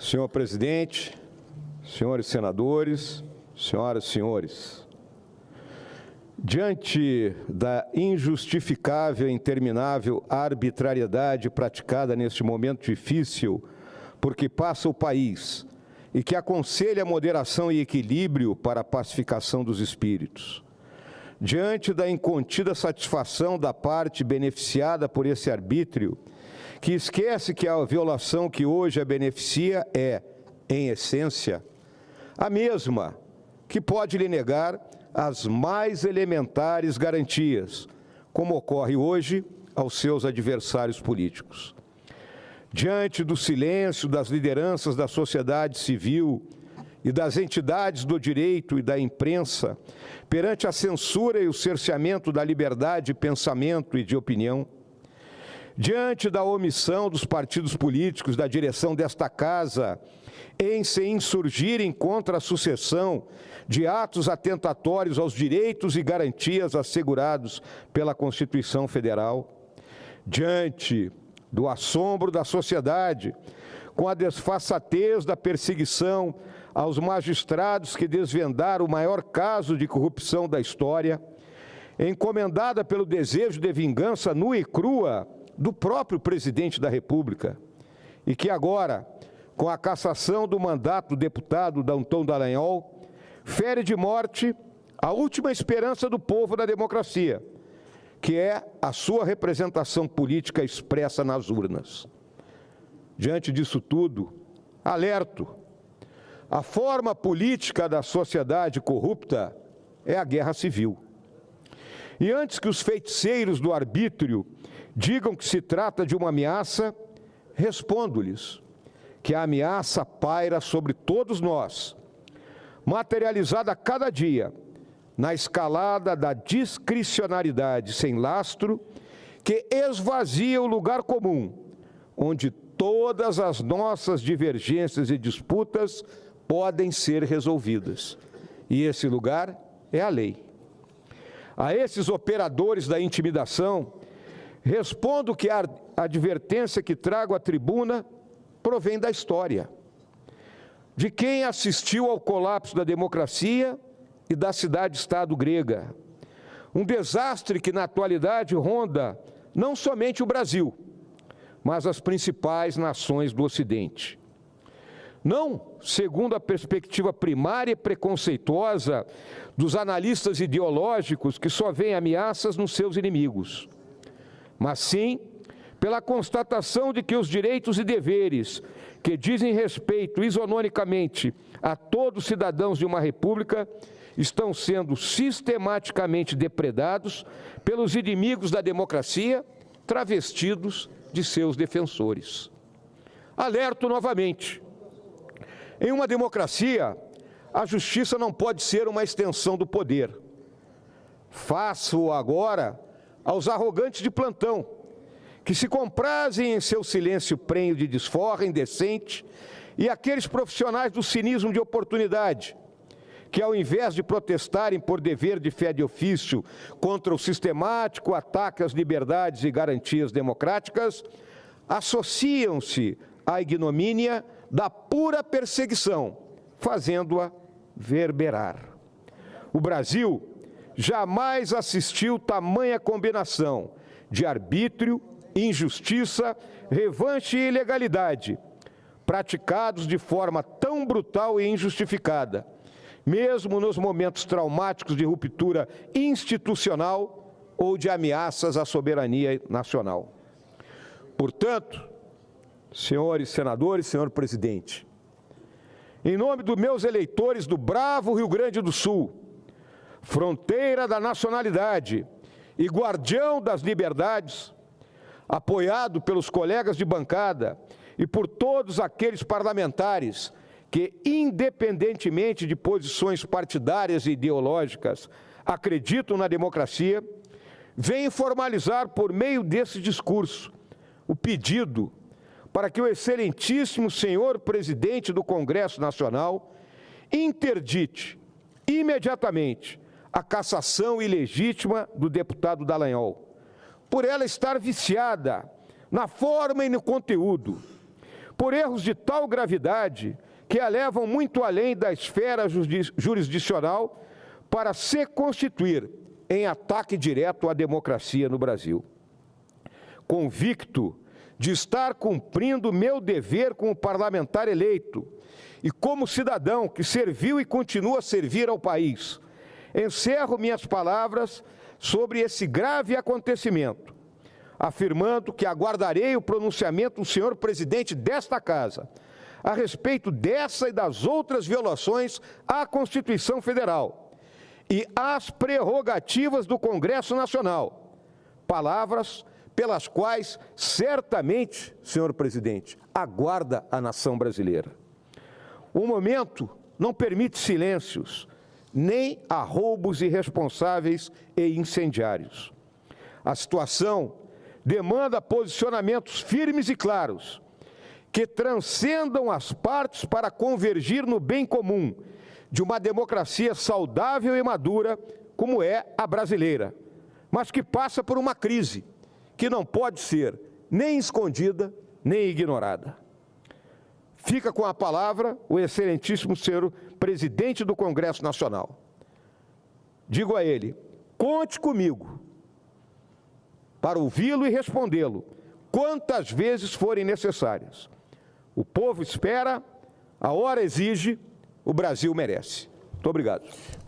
Senhor presidente, senhores senadores, senhoras e senhores, diante da injustificável e interminável arbitrariedade praticada neste momento difícil por que passa o país e que aconselha moderação e equilíbrio para a pacificação dos espíritos, diante da incontida satisfação da parte beneficiada por esse arbítrio, que esquece que a violação que hoje a beneficia é, em essência, a mesma que pode lhe negar as mais elementares garantias, como ocorre hoje aos seus adversários políticos. Diante do silêncio das lideranças da sociedade civil e das entidades do direito e da imprensa, perante a censura e o cerceamento da liberdade de pensamento e de opinião, diante da omissão dos partidos políticos da direção desta Casa em se insurgirem contra a sucessão de atos atentatórios aos direitos e garantias assegurados pela Constituição Federal, diante do assombro da sociedade com a desfaçatez da perseguição aos magistrados que desvendaram o maior caso de corrupção da história, encomendada pelo desejo de vingança nua e crua do próprio presidente da República, e que agora, com a cassação do mandato do deputado Antônio Dallagnol, fere de morte a última esperança do povo da democracia, que é a sua representação política expressa nas urnas. Diante disso tudo, alerto: a forma política da sociedade corrupta é a guerra civil. E antes que os feiticeiros do arbítrio digam que se trata de uma ameaça, respondo-lhes que a ameaça paira sobre todos nós, materializada a cada dia na escalada da discricionariedade sem lastro que esvazia o lugar comum, onde todas as nossas divergências e disputas podem ser resolvidas. E esse lugar é a lei. A esses operadores da intimidação, respondo que a advertência que trago à tribuna provém da história, de quem assistiu ao colapso da democracia e da cidade-estado grega. Um desastre que, na atualidade, ronda não somente o Brasil, mas as principais nações do Ocidente. Não segundo a perspectiva primária e preconceituosa dos analistas ideológicos que só veem ameaças nos seus inimigos, mas sim pela constatação de que os direitos e deveres que dizem respeito isonomicamente a todos os cidadãos de uma república estão sendo sistematicamente depredados pelos inimigos da democracia, travestidos de seus defensores. Alerto novamente: em uma democracia, a justiça não pode ser uma extensão do poder. Faço agora aos arrogantes de plantão, que se comprazem em seu silêncio prenho de desforra indecente, e aqueles profissionais do cinismo de oportunidade, que ao invés de protestarem por dever de fé de ofício contra o sistemático ataque às liberdades e garantias democráticas, associam-se à ignomínia da pura perseguição, fazendo-a verberar. O Brasil jamais assistiu tamanha combinação de arbítrio, injustiça, revanche e ilegalidade, praticados de forma tão brutal e injustificada, mesmo nos momentos traumáticos de ruptura institucional ou de ameaças à soberania nacional. Portanto, senhores senadores, senhor presidente, em nome dos meus eleitores do bravo Rio Grande do Sul, fronteira da nacionalidade e guardião das liberdades, apoiado pelos colegas de bancada e por todos aqueles parlamentares que, independentemente de posições partidárias e ideológicas, acreditam na democracia, venho formalizar por meio desse discurso o pedido para que o excelentíssimo senhor presidente do Congresso Nacional interdite imediatamente a cassação ilegítima do deputado Dallagnol, por ela estar viciada na forma e no conteúdo, por erros de tal gravidade que a levam muito além da esfera jurisdicional para se constituir em ataque direto à democracia no Brasil. Convicto de estar cumprindo meu dever como parlamentar eleito e como cidadão que serviu e continua a servir ao país, encerro minhas palavras sobre esse grave acontecimento, afirmando que aguardarei o pronunciamento do senhor presidente desta Casa a respeito dessa e das outras violações à Constituição Federal e às prerrogativas do Congresso Nacional, palavras pelas quais certamente, senhor presidente, aguarda a nação brasileira. O momento não permite silêncios, nem arroubos irresponsáveis e incendiários. A situação demanda posicionamentos firmes e claros, que transcendam as partes para convergir no bem comum de uma democracia saudável e madura, como é a brasileira, mas que passa por uma crise que não pode ser nem escondida, nem ignorada. Fica com a palavra o excelentíssimo senhor presidente do Congresso Nacional. Digo a ele, conte comigo para ouvi-lo e respondê-lo quantas vezes forem necessárias. O povo espera, a hora exige, o Brasil merece. Muito obrigado.